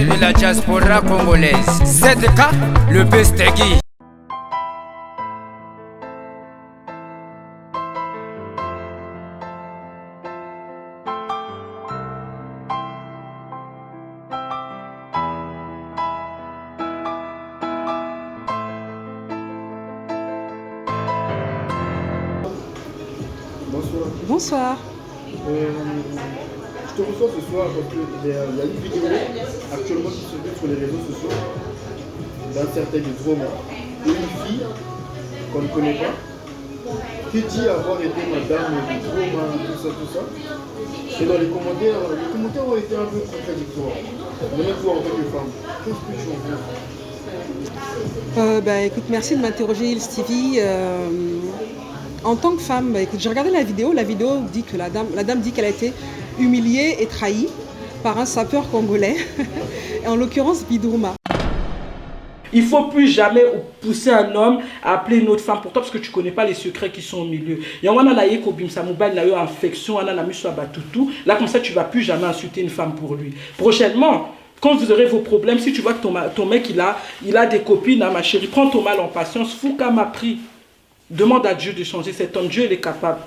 de la diaspora congolaise. ZK, le Bestegui. Bonsoir. Bonsoir. Je te reçois ce soir parce qu'il y a une vidéo actuellement qui circule sur les réseaux sociaux d'un certain Bidroma et une fille qu'on ne connaît pas qui dit avoir été madame Bidroma, tout ça. Et dans les commentaires ont été un peu contradictoires. Même toi en tant que femme, qu'est-ce que tu en penses? Écoute, merci de m'interroger, Il Stevie. En tant que femme, écoute, j'ai regardé la vidéo dit que la dame dit qu'elle a été humiliée et trahie par un sapeur congolais, en l'occurrence Bidroma. Il ne faut plus jamais pousser un homme à appeler une autre femme pour toi parce que tu ne connais pas les secrets qui sont au milieu. Il y a une infection, là comme ça tu ne vas plus jamais insulter une femme pour lui. Prochainement, quand vous aurez vos problèmes, si tu vois que ton mec il a des copines, hein, ma chérie, prends ton mal en patience, fou qu'à m'a pris. Demande à Dieu de changer cet homme. Dieu, il est capable.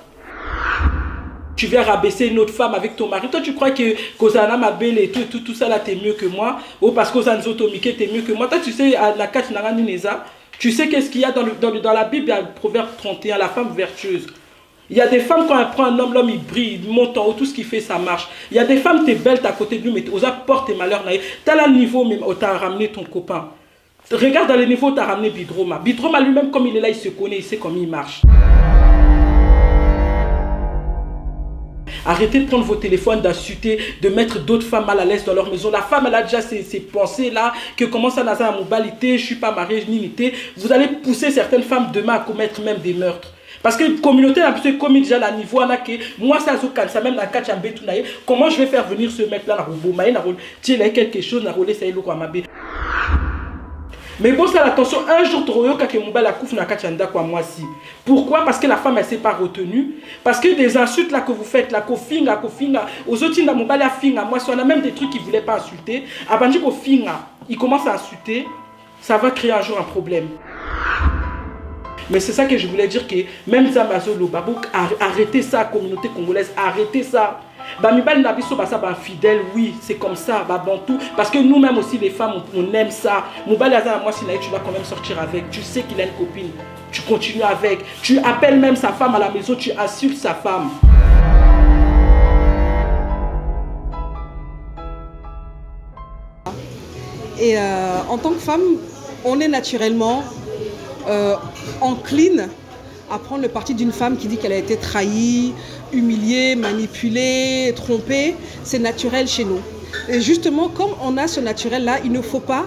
Tu viens rabaisser une autre femme avec ton mari. Toi, tu crois que Kozana Mabel et tout ça là, t'es mieux que moi. Ou parce que Kozana Zotomike, t'es mieux que moi. Toi, tu sais, à la Kach Narani Neza, tu sais qu'est-ce qu'il y a dans la Bible, il y a le proverbe 31, la femme vertueuse. Il y a des femmes, quand elle prend un homme, l'homme il brille, il monte en haut, tout ce qu'il fait, ça marche. Il y a des femmes, t'es belle, t'es à côté de lui, mais t'as porte tes malheurs. T'as là le niveau où t'as ramené ton copain. Regarde dans les niveaux où tu as ramené Bidroma. Bidroma lui-même, comme il est là, il se connaît, il sait comment il marche. Arrêtez de prendre vos téléphones, d'insulter, de mettre d'autres femmes mal à l'aise dans leur maison. La femme, elle a déjà ses pensées-là, que commence à nazer à mobilité, je ne suis pas mariée, ni nité. Vous allez pousser certaines femmes demain à commettre même des meurtres. Parce que la communauté a commis déjà la niveau, moi, ça ça même dans Kachambé, comment je vais faire venir ce mec-là, il a quelque chose, ça y mais bon, c'est attention, un jour, tu vas que Mouba la couffe na kachanda quoi moi si. Pourquoi? Parce que la femme elle s'est pas retenue. Parce que des insultes là que vous faites là, kofinga, aux autres na Mouba la finga, moi si on a même des trucs qu'ils voulaient pas insulter, abandi kofinga, il commence à insulter, ça va créer un jour un problème. Mais c'est ça que je voulais dire que même Zamazolo Babouk, arrêtez ça, communauté congolaise, arrêtez ça. Bamibal Nabiso basa ba fidèle, oui, c'est comme ça, Bantou. Parce que nous-mêmes aussi, les femmes, on aime ça. Moubal Yazan, moi, si tu vas quand même sortir avec, tu sais qu'il a une copine, tu continues avec, tu appelles même sa femme à la maison, tu insultes sa femme. Et en tant que femme, on est naturellement encline à prendre le parti d'une femme qui dit qu'elle a été trahie, humiliée, manipulée, trompée. C'est naturel chez nous. Et justement, comme on a ce naturel-là, il ne faut pas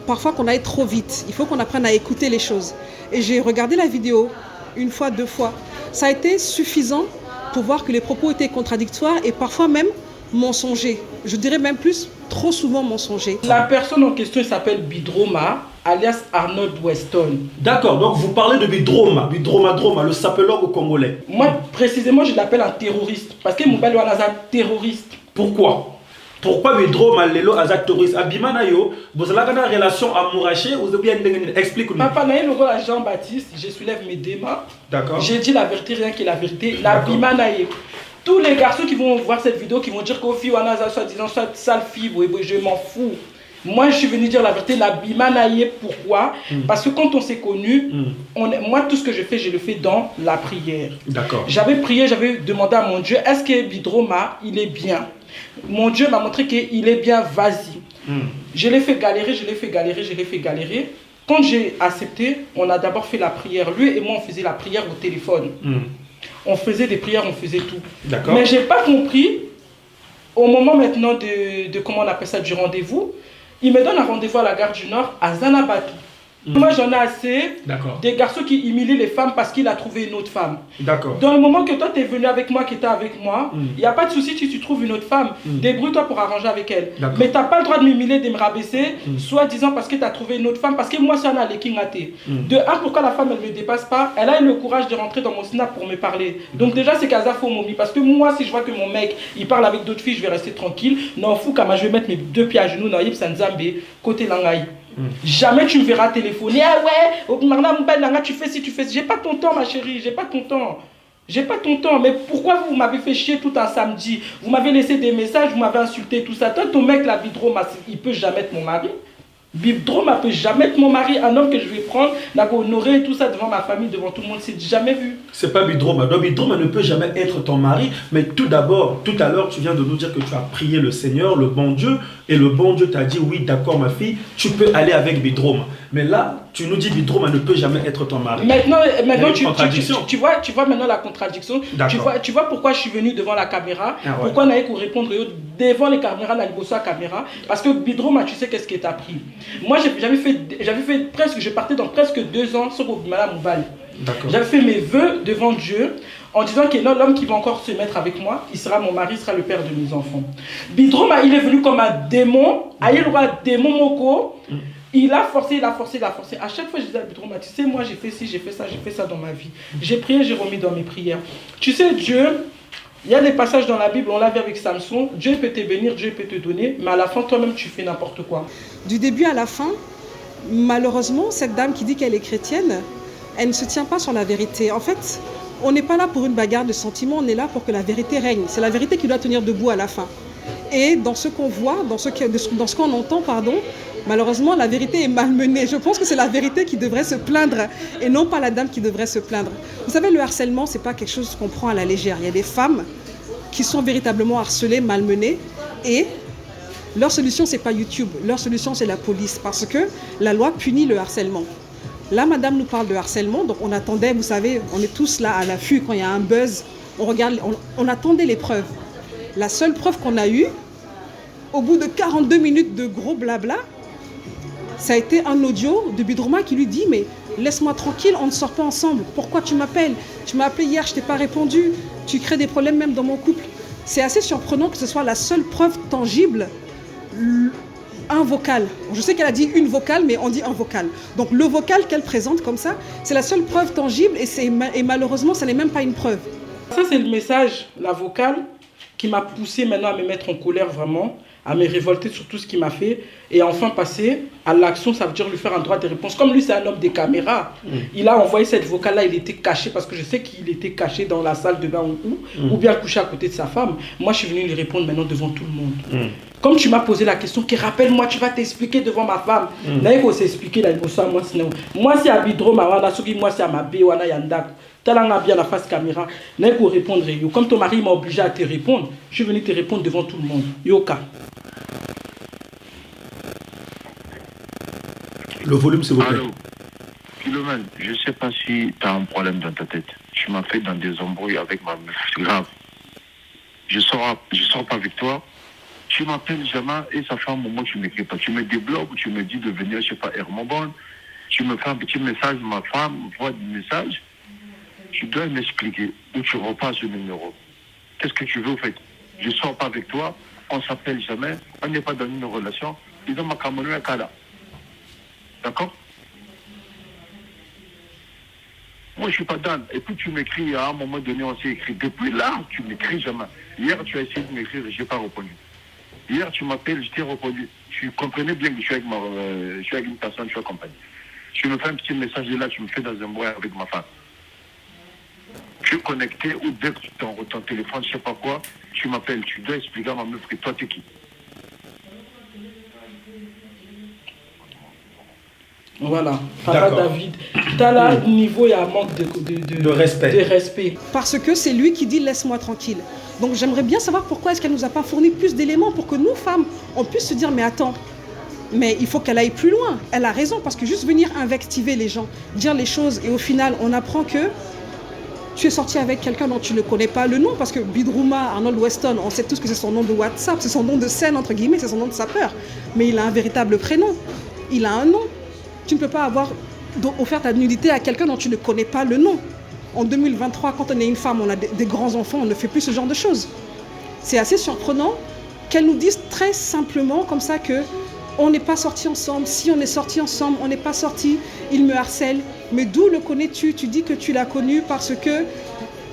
parfois qu'on aille trop vite. Il faut qu'on apprenne à écouter les choses. Et j'ai regardé la vidéo une fois, deux fois. Ça a été suffisant pour voir que les propos étaient contradictoires et parfois même mensongers. Je dirais même plus, trop souvent mensongers. La personne en question s'appelle Bidroma, alias Arnold Weston. D'accord, donc vous parlez de Bidroma, le sapeur congolais. Moi, précisément, je l'appelle un terroriste. Parce que Moubali est un terroriste. Pourquoi? Pourquoi Bidroma lelo aza terroriste? Abimana yo, vous avez une relation amourachée, vous avez bien expliqué. Papa naïe le rôle à Jean-Baptiste, je soulève mes démas. D'accord. J'ai dit la vérité, rien que la vérité. La Bimanaïe. Tous les garçons qui vont voir cette vidéo, qui vont dire qu'au fil, on a soi-disant sale fille, je m'en fous. Moi, je suis venu dire la vérité, la Bimanaïe, pourquoi? Parce que quand on s'est connus, moi, tout ce que je fais, je le fais dans la prière. D'accord. J'avais prié, j'avais demandé à mon Dieu, est-ce que Bidroma, il est bien? Mon Dieu m'a montré qu'il est bien, vas-y. Je l'ai fait galérer. Quand j'ai accepté, on a d'abord fait la prière. Lui et moi, on faisait la prière au téléphone. On faisait des prières, on faisait tout. Mais je n'ai pas compris, au moment maintenant de comment on appelle ça, du rendez-vous, il me donne un rendez-vous à la gare du Nord, à Zanabatu. Moi, j'en ai assez D'accord. des garçons qui humilient les femmes parce qu'il a trouvé une autre femme. D'accord. Dans le moment que toi, tu es venu avec moi, que tu es avec moi, il n'y a pas de souci si tu trouves une autre femme. Débrouille-toi pour arranger avec elle. Mais tu n'as pas le droit de m'humilier, de me rabaisser, soi-disant parce que tu as trouvé une autre femme. Parce que moi, c'est un aleking athée. De un, pourquoi la femme, elle ne me dépasse pas? Elle a eu le courage de rentrer dans mon snap pour me parler. Donc déjà, c'est Kaza Fomomi. Parce que moi, si je vois que mon mec, il parle avec d'autres filles, je vais rester tranquille. Non, fou, quand je vais mettre mes 2 pieds à genoux dans Yip Sanzambe, côté Langaï. Jamais tu me verras téléphoner. Ah ouais, tu fais ci, tu fais ci. J'ai pas ton temps, ma chérie, j'ai pas ton temps. J'ai pas ton temps. Mais pourquoi vous m'avez fait chier tout un samedi? Vous m'avez laissé des messages, vous m'avez insulté, tout ça. Toi, ton mec, la Bidro, il peut jamais être mon mari. Bidro ne peut jamais être mon mari, un homme que je vais prendre, honorer tout ça devant ma famille, devant tout le monde, c'est jamais vu. C'est pas Bidroma. Donc Bidroma ne peut jamais être ton mari. Mais tout d'abord, tout à l'heure, tu viens de nous dire que tu as prié le Seigneur, le bon Dieu, et le bon Dieu t'a dit, oui, d'accord, ma fille, tu peux aller avec Bidroma. Mais là, tu nous dis Bidroma ne peut jamais être ton mari. Maintenant tu vois maintenant la contradiction. Tu vois pourquoi je suis venu devant la caméra, pourquoi on n'avait qu'à répondre devant les caméras, la caméra, parce que Bidroma, tu sais qu'est-ce que tu as pris. Moi, j'avais fait presque, je partais dans presque 2 ans sur Madame Moubal. J'avais fait mes vœux devant Dieu en disant que l'homme qui va encore se mettre avec moi, il sera mon mari, il sera le père de mes enfants. Bidroma, il est venu comme un démon, démon moko. Il a forcé. À chaque fois, je disais à Bidroma, tu sais, moi j'ai fait ci, j'ai fait ça dans ma vie. J'ai prié, j'ai remis dans mes prières. Tu sais, Dieu, il y a des passages dans la Bible, on l'a vu avec Samson, Dieu peut te bénir, Dieu peut te donner, mais à la fin, toi-même, tu fais n'importe quoi. Du début à la fin, malheureusement, cette dame qui dit qu'elle est chrétienne, elle ne se tient pas sur la vérité. En fait, on n'est pas là pour une bagarre de sentiments, on est là pour que la vérité règne. C'est la vérité qui doit tenir debout à la fin. Et dans ce qu'on voit, dans ce qu'on entend, malheureusement, la vérité est malmenée. Je pense que c'est la vérité qui devrait se plaindre et non pas la dame qui devrait se plaindre. Vous savez, le harcèlement, ce n'est pas quelque chose qu'on prend à la légère. Il y a des femmes qui sont véritablement harcelées, malmenées, et leur solution, ce n'est pas YouTube. Leur solution, c'est la police, parce que la loi punit le harcèlement. Là, madame nous parle de harcèlement, donc on attendait, vous savez, on est tous là à l'affût, quand il y a un buzz, on attendait les preuves. La seule preuve qu'on a eue, au bout de 42 minutes de gros blabla, ça a été un audio de Bidroma qui lui dit « Mais laisse-moi tranquille, on ne sort pas ensemble. Pourquoi tu m'appelles? Tu m'as appelé hier, je ne t'ai pas répondu. Tu crées des problèmes même dans mon couple. » C'est assez surprenant que ce soit la seule preuve tangible, un vocal. Je sais qu'elle a dit une vocale, mais on dit un vocal. Donc le vocal qu'elle présente comme ça, c'est la seule preuve tangible et malheureusement, ça n'est même pas une preuve. Ça, c'est le message, la vocale, qui m'a poussé maintenant à me mettre en colère vraiment, à me révolter sur tout ce qu'il m'a fait et enfin passer à l'action, ça veut dire lui faire un droit de réponse. Comme lui, c'est un homme des caméras, il a envoyé cette vocale-là, il était caché parce que je sais qu'il était caché dans la salle de bain ou bien couché à côté de sa femme. Moi, je suis venu lui répondre maintenant devant tout le monde. Comme tu m'as posé la question, rappelle-moi, tu vas t'expliquer devant ma femme. Il faut s'expliquer là, moi, c'est à Bidroma, moi, c'est à ma bé, wana yandak. Talanga bien la face caméra, il faut répondre. Comme ton mari m'a obligé à te répondre, je suis venu te répondre devant tout le monde. Yoka. Le volume, s'il vous plaît. Allô, Philomène, je ne sais pas si tu as un problème dans ta tête. Tu m'as fait dans des embrouilles avec ma meuf. C'est grave. Je sors pas avec toi. Tu m'appelles jamais et ça fait un moment que tu ne m'écris pas. Tu me débloques, tu me dis de venir, je ne sais pas, Hermobon. Tu me fais un petit message, ma femme voit des messages. Tu dois m'expliquer où tu repasses ce numéro. Qu'est-ce que tu veux, en fait? Je ne sors pas avec toi, on ne s'appelle jamais, on n'est pas dans une relation. Ils ont ma caméra à Kala. D'accord? Moi, je ne suis pas dans. Et puis, tu m'écris, à un moment donné, on s'est écrit. Depuis là, tu m'écris jamais. Hier, tu as essayé de m'écrire et je n'ai pas répondu. Hier, tu m'appelles, je t'ai répondu. Tu comprenais bien que je suis avec une personne, je suis accompagné. Tu me fais un petit message et là, tu me fais dans un bruit avec ma femme. Tu es connecté ou dès que tu ton téléphone, je ne sais pas quoi, tu m'appelles, tu dois expliquer à ma meuf que toi, tu es qui? Voilà, Papa David, t'as là niveau, il y a un manque de respect. Parce que c'est lui qui dit laisse-moi tranquille. Donc j'aimerais bien savoir pourquoi est-ce qu'elle ne nous a pas fourni plus d'éléments pour que nous, femmes, on puisse se dire mais attends, mais il faut qu'elle aille plus loin. Elle a raison parce que juste venir invectiver les gens, dire les choses et au final on apprend que tu es sorti avec quelqu'un dont tu ne connais pas le nom parce que Bidroma, Arnold Weston, on sait tous que c'est son nom de WhatsApp, c'est son nom de scène entre guillemets, c'est son nom de sapeur. Mais il a un véritable prénom, il a un nom Tu ne peux pas avoir offert ta nudité à quelqu'un dont tu ne connais pas le nom. En 2023, quand on est une femme, on a des grands enfants, on ne fait plus ce genre de choses. C'est assez surprenant qu'elle nous dise très simplement comme ça que on n'est pas sortis ensemble. Si on est sortis ensemble, on n'est pas sortis, il me harcèle. Mais d'où le connais-tu? Tu dis que tu l'as connu parce que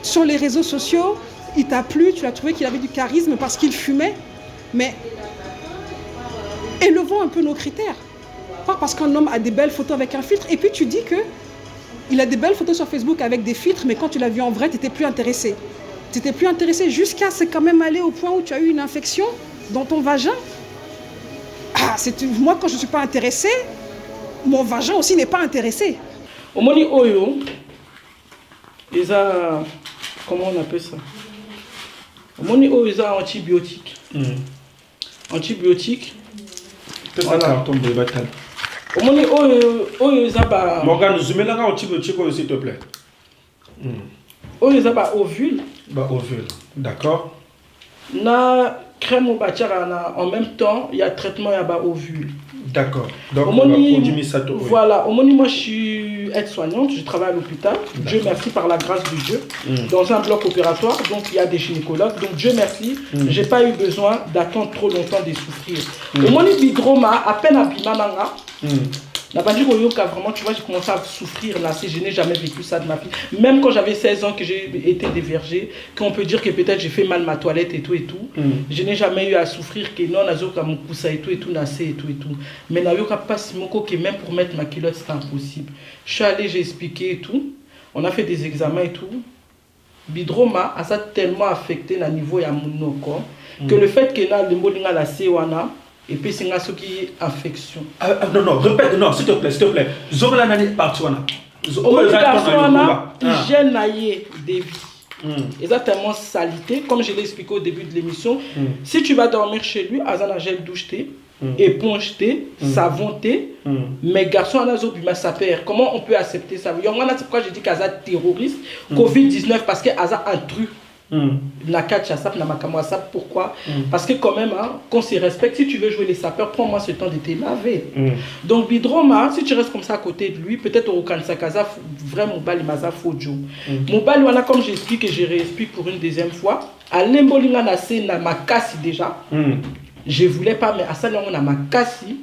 sur les réseaux sociaux, il t'a plu, tu as trouvé qu'il avait du charisme parce qu'il fumait. Mais élevons un peu nos critères. Pas parce qu'un homme a des belles photos avec un filtre. Et puis tu dis qu'il a des belles photos sur Facebook avec des filtres, mais quand tu l'as vu en vrai, tu n'étais plus intéressé. Tu n'étais plus intéressé jusqu'à c'est quand même aller au point où tu as eu une infection dans ton vagin. Moi, quand je ne suis pas intéressée, mon vagin aussi n'est pas intéressé. Au moni oyo, comment on appelle ça? Au moni oyo, ils ont antibiotiques. Antibiotiques. Qu'est-ce que carton de bataille? Au moni oyo, ils ont Morgane, zoomez là antibiotiques s'il te plaît. Oyo, ils ont ovule. Ovule, d'accord. Na crème au bachara, en même temps, il y a traitement et ovule. D'accord. Donc, on va produire ça. Voilà, au moment moi je suis aide-soignante, je travaille à l'hôpital. Dieu merci par la grâce de Dieu. Dans un bloc opératoire, donc il y a des gynécologues. Donc Dieu merci, j'ai pas eu besoin d'attendre trop longtemps de souffrir. Au moment où Bidroma, à peine à Bimamanga, la bandit vraiment, tu vois, j'ai commencé à souffrir là, je n'ai jamais vécu ça de ma vie. Même quand j'avais 16 ans, que j'ai été dévergé, qu'on peut dire que peut-être j'ai fait mal ma toilette et tout. Je n'ai jamais eu à souffrir que non, nazoka mon poussa et tout, nassé et tout. Mais nayoka pas si mon que même pour mettre ma culotte, c'était impossible. Je suis allé, j'ai expliqué et tout. On a fait des examens et tout. Bidroma a ça tellement affecté na niveau ya mon corps que le fait que na le molinga la sewana et puis c'est une infection. Non, répète, non, s'il te plaît. Zola nani partuana. Hygiène naïe des vies. Exactement salité, comme je l'ai expliqué au début de l'émission. Si tu vas dormir chez lui, azana gel douche thé, éponge thé, savon thé, mais garçon anazo bima sa père. Comment on peut accepter ça? C'est pourquoi je dis qu'aza terroriste, Covid-19 parce que aza un truc. Pourquoi? Parce que quand même, qu'on se respecte, si tu veux jouer les sapeurs, prends-moi ce temps de te laver. Donc Bidroma, si tu restes comme ça à côté de lui, peut-être au Kansakaza, vraiment Mobali Maza Fojo. Mobali, voilà, comme j'explique et je réexplique pour une deuxième fois, à l'embolinga na sena ma kassi déjà. Je voulais pas, mais à ça, on a ma kassi.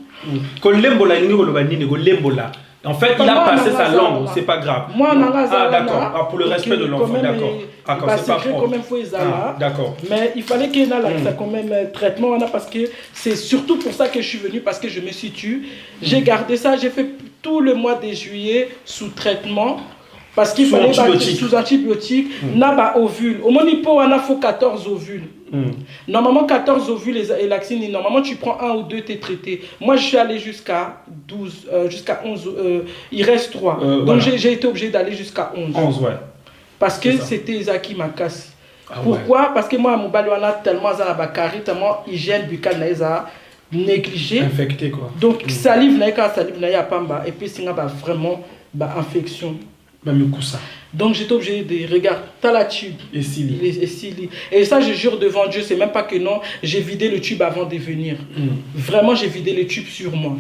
En fait, il a passé sa langue, c'est pas grave. Moi, d'accord. Pour le respect de l'enfant, d'accord. C'est pas grave. D'accord. Mais il fallait qu'il y ait quand même traitement parce que c'est surtout pour ça que je suis venu, parce que je me situe. J'ai gardé ça, j'ai fait tout le mois de juillet sous traitement. Parce qu'il fallait sous antibiotiques, n'a ovule. Au moins, il faut 14 ovules. Normalement, 14 ovules et laxine, normalement, tu prends 1 ou 2, tu es traité. Moi, je suis allé jusqu'à 12, jusqu'à 11, il reste 3. Donc, voilà. J'ai été obligé d'aller jusqu'à 11. 11, ouais. Parce que c'était Zaki Makassi. Pourquoi? Parce que moi, à Mobali, on a tellement tellement hygiène buccale, négligé. Infecté, quoi. Donc, salive, pamba. Et puis, c'est vraiment infection. Donc j'étais obligé de regarder, t'as la tube. Et ça, je jure devant Dieu, c'est même pas que non, j'ai vidé le tube avant de venir. Vraiment, j'ai vidé le tube sur moi.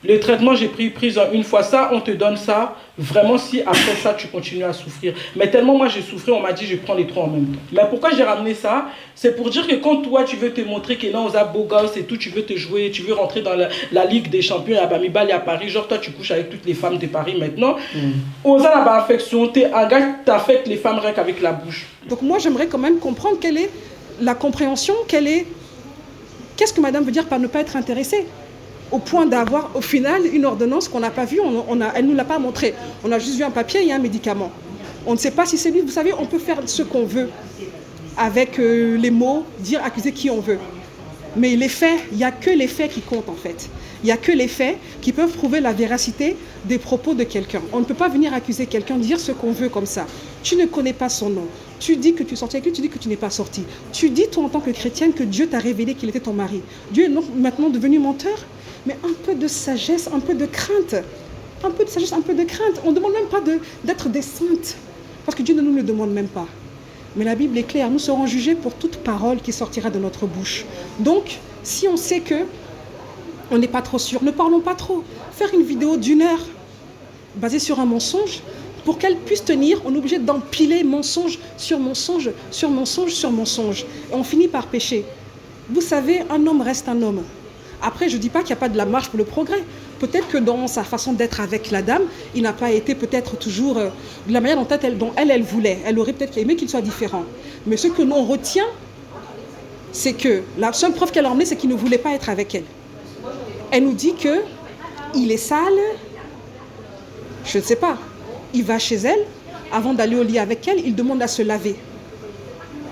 Le traitement, j'ai pris une fois ça, on te donne ça. Vraiment, si après ça, tu continues à souffrir. Mais tellement moi, j'ai souffert, on m'a dit, je prends les 3 en même temps. Mais pourquoi j'ai ramené ça? C'est pour dire que quand toi, tu veux te montrer que non, on a beau gosse et tout, tu veux te jouer, tu veux rentrer dans la Ligue des Champions à Bamibali à Paris, genre toi, tu couches avec toutes les femmes de Paris maintenant. On a la affection, t'es un gars qui t'affecte les femmes rien qu'avec la bouche. Donc moi, j'aimerais quand même comprendre quelle est la compréhension, qu'est-ce que madame veut dire par ne pas être intéressée? Au point d'avoir, au final, une ordonnance qu'on n'a pas vue, elle ne nous l'a pas montrée. On a juste vu un papier et un médicament. On ne sait pas si c'est lui. Vous savez, on peut faire ce qu'on veut avec les mots, accuser qui on veut. Mais les faits, il n'y a que les faits qui comptent en fait. Il n'y a que les faits qui peuvent prouver la véracité des propos de quelqu'un. On ne peut pas venir accuser quelqu'un, dire ce qu'on veut comme ça. Tu ne connais pas son nom. Tu dis que tu es sorti avec lui, tu dis que tu n'es pas sorti. Tu dis, toi, en tant que chrétienne, que Dieu t'a révélé qu'il était ton mari. Dieu est maintenant devenu menteur. Mais un peu de sagesse, un peu de crainte. Un peu de sagesse, un peu de crainte. On ne demande même pas d'être des saintes. Parce que Dieu ne nous le demande même pas. Mais la Bible est claire. Nous serons jugés pour toute parole qui sortira de notre bouche. Donc, si on sait que on n'est pas trop sûr, ne parlons pas trop. Faire une vidéo d'1 heure basée sur un mensonge, pour qu'elle puisse tenir, on est obligé d'empiler mensonge sur mensonge, sur mensonge, sur mensonge. Et on finit par pécher. Vous savez, un homme reste un homme. Après, je ne dis pas qu'il n'y a pas de la marche pour le progrès. Peut-être que dans sa façon d'être avec la dame, il n'a pas été peut-être toujours de la manière dont elle voulait. Elle aurait peut-être aimé qu'il soit différent. Mais ce que l'on retient, c'est que la seule preuve qu'elle a emmenée, c'est qu'il ne voulait pas être avec elle. Elle nous dit qu'il est sale, je ne sais pas. Il va chez elle, avant d'aller au lit avec elle, il demande à se laver.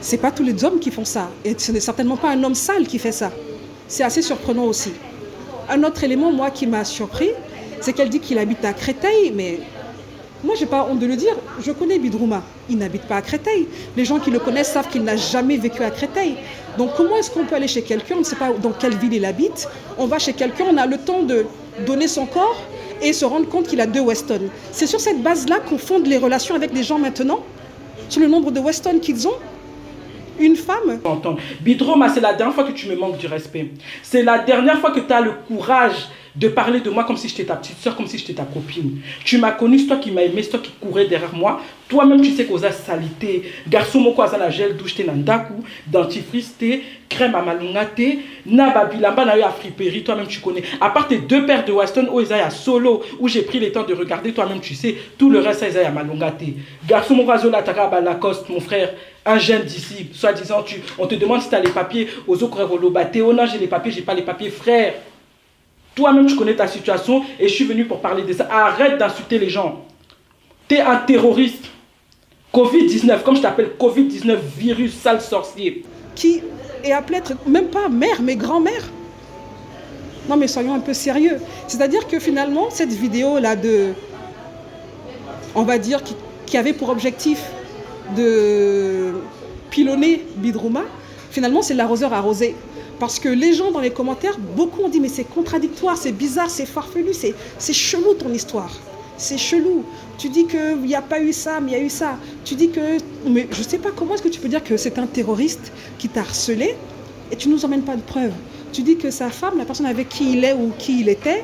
Ce n'est pas tous les hommes qui font ça. Et ce n'est certainement pas un homme sale qui fait ça. C'est assez surprenant aussi. Un autre élément, moi, qui m'a surpris, c'est qu'elle dit qu'il habite à Créteil, mais moi, je n'ai pas honte de le dire. Je connais Bidrouma. Il n'habite pas à Créteil. Les gens qui le connaissent savent qu'il n'a jamais vécu à Créteil. Donc, comment est-ce qu'on peut aller chez quelqu'un? On ne sait pas dans quelle ville il habite. On va chez quelqu'un, on a le temps de donner son corps et se rendre compte qu'il a 2 Weston. C'est sur cette base-là qu'on fonde les relations avec des gens maintenant, sur le nombre de Weston qu'ils ont. Une femme. Bidroma, c'est la dernière fois que tu me manques du respect. C'est la dernière fois que tu as le courage de parler de moi comme si j'étais ta petite soeur, comme si j'étais ta copine. Tu m'as connu, c'est toi qui m'as aimé, c'est toi qui courais derrière moi. Toi-même, tu sais qu'on a salité. Garçon, mon quoi, ça la gel douche, t'es nandaku, dentifrice, t'es crème à malunga, t'es nababilamba, n'a eu à friperie, toi-même, tu connais. À part tes 2 paires de Weston, où ils aillent à solo, où j'ai pris le temps de regarder, toi-même, tu sais, tout le reste, ils aillent à malunga, t'es. Garçon, mon quoi, la taka, Lacoste, mon frère. Un jeune d'ici, soi-disant, on te demande si tu as les papiers aux Okorevolobaté. Oh non, j'ai les papiers, j'ai pas les papiers, frère. Toi-même, tu connais ta situation et je suis venu pour parler de ça. Arrête d'insulter les gens. Tu es un terroriste. Covid-19, comme je t'appelle, Covid-19, virus, sale sorcier. Qui est appelé être, même pas mère, mais grand-mère. Non, mais soyons un peu sérieux. C'est-à-dire que finalement, cette vidéo-là on va dire, qui avait pour objectif de pilonner Bidrouma, finalement c'est l'arroseur arrosé. Parce que les gens dans les commentaires, beaucoup ont dit mais c'est contradictoire, c'est bizarre, c'est farfelu, c'est chelou ton histoire. C'est chelou. Tu dis qu'il n'y a pas eu ça, mais il y a eu ça. Tu dis que... Mais je ne sais pas comment est-ce que tu peux dire que c'est un terroriste qui t'a harcelé et tu ne nous emmènes pas de preuves. Tu dis que sa femme, la personne avec qui il est ou qui il était,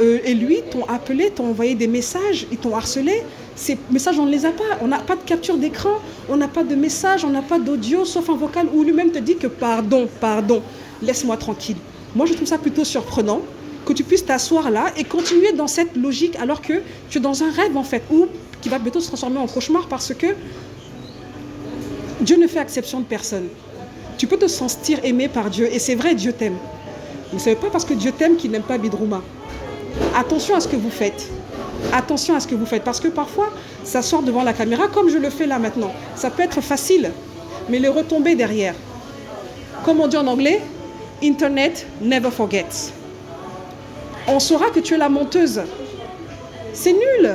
et lui t'ont appelé, t'ont envoyé des messages, ils t'ont harcelé. Ces messages, on ne les a pas. On n'a pas de capture d'écran, on n'a pas de message, on n'a pas d'audio, sauf un vocal où lui-même te dit que pardon, laisse-moi tranquille. Moi, je trouve ça plutôt surprenant que tu puisses t'asseoir là et continuer dans cette logique alors que tu es dans un rêve en fait, ou qui va bientôt se transformer en cauchemar parce que Dieu ne fait exception de personne. Tu peux te sentir aimé par Dieu et c'est vrai, Dieu t'aime. Mais ce n'est pas parce que Dieu t'aime qu'il n'aime pas Bidrouma. Attention à ce que vous faites. Attention à ce que vous faites, parce que parfois, ça sort devant la caméra, comme je le fais là maintenant. Ça peut être facile, mais les retombées derrière. Comme on dit en anglais, Internet never forgets. On saura que tu es la menteuse. C'est nul.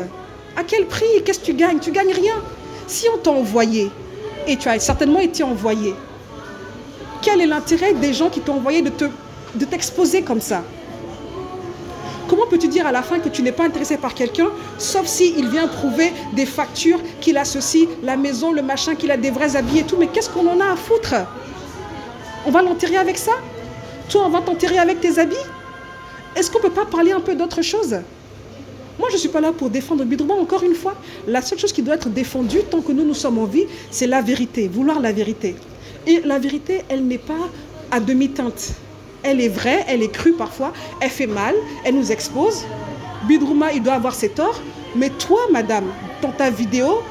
À quel prix? Qu'est-ce que tu gagnes? Tu gagnes rien. Si on t'a envoyé, et tu as certainement été envoyé, quel est l'intérêt des gens qui t'ont envoyé de t'exposer comme ça? Comment peux-tu dire à la fin que tu n'es pas intéressé par quelqu'un, sauf s'il vient prouver des factures, qu'il a ceci, la maison, le machin, qu'il a des vrais habits et tout. Mais qu'est-ce qu'on en a à foutre? On va l'enterrer avec ça? Toi, on va t'enterrer avec tes habits? Est-ce qu'on ne peut pas parler un peu d'autre chose? Moi, je ne suis pas là pour défendre Bidrouma, encore une fois. La seule chose qui doit être défendue, tant que nous sommes en vie, c'est la vérité, vouloir la vérité. Et la vérité, elle n'est pas à demi-teinte. Elle est vraie, elle est crue parfois, elle fait mal, elle nous expose. Bidrouma, il doit avoir ses torts. Mais toi, madame, dans ta vidéo,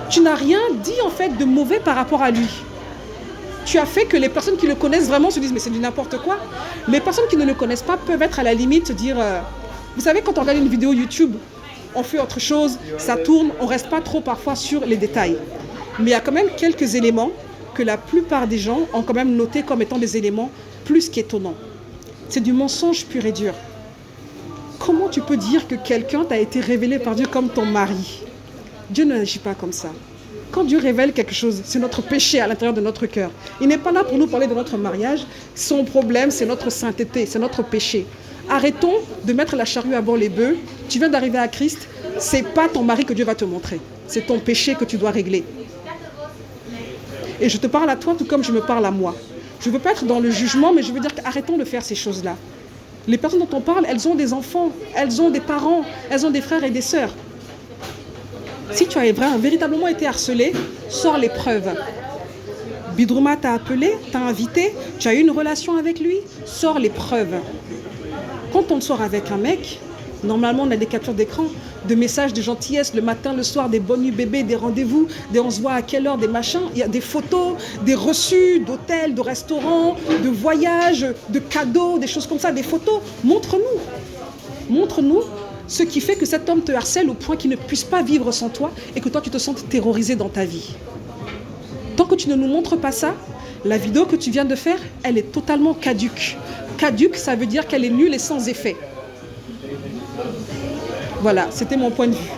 tu n'as rien dit en fait de mauvais par rapport à lui. Tu as fait que les personnes qui le connaissent vraiment se disent mais c'est du n'importe quoi. Les personnes qui ne le connaissent pas peuvent être à la limite se dire... vous savez, quand on regarde une vidéo YouTube, on fait autre chose, ça tourne, on ne reste pas trop parfois sur les détails. Mais il y a quand même quelques éléments que la plupart des gens ont quand même noté comme étant des éléments plus qu'étonnants. C'est du mensonge pur et dur. Comment tu peux dire que quelqu'un t'a été révélé par Dieu comme ton mari? Dieu n'agit pas comme ça. Quand Dieu révèle quelque chose, c'est notre péché à l'intérieur de notre cœur. Il n'est pas là pour nous parler de notre mariage. Son problème, c'est notre sainteté, c'est notre péché. Arrêtons de mettre la charrue avant les bœufs. Tu viens d'arriver à Christ, c'est pas ton mari que Dieu va te montrer. C'est ton péché que tu dois régler. Et je te parle à toi tout comme je me parle à moi. Je ne veux pas être dans le jugement, mais je veux dire qu'arrêtons de faire ces choses-là. Les personnes dont on parle, elles ont des enfants, elles ont des parents, elles ont des frères et des sœurs. Si tu as véritablement été harcelé, sors les preuves. Bidrouma t'a appelé, t'a invité, tu as eu une relation avec lui, sors les preuves. Quand on sort avec un mec, normalement on a des captures d'écran, de messages de gentillesse le matin, le soir, des bonnes nuits bébés, des rendez-vous, des on se voit à quelle heure, des machins. Il y a des photos, des reçus d'hôtels, de restaurants, de voyages, de cadeaux, des choses comme ça, des photos. Montre-nous. Montre-nous ce qui fait que cet homme te harcèle au point qu'il ne puisse pas vivre sans toi et que toi tu te sentes terrorisé dans ta vie. Tant que tu ne nous montres pas ça, la vidéo que tu viens de faire, elle est totalement caduque. Caduque, ça veut dire qu'elle est nulle et sans effet. Voilà, c'était mon point de vue.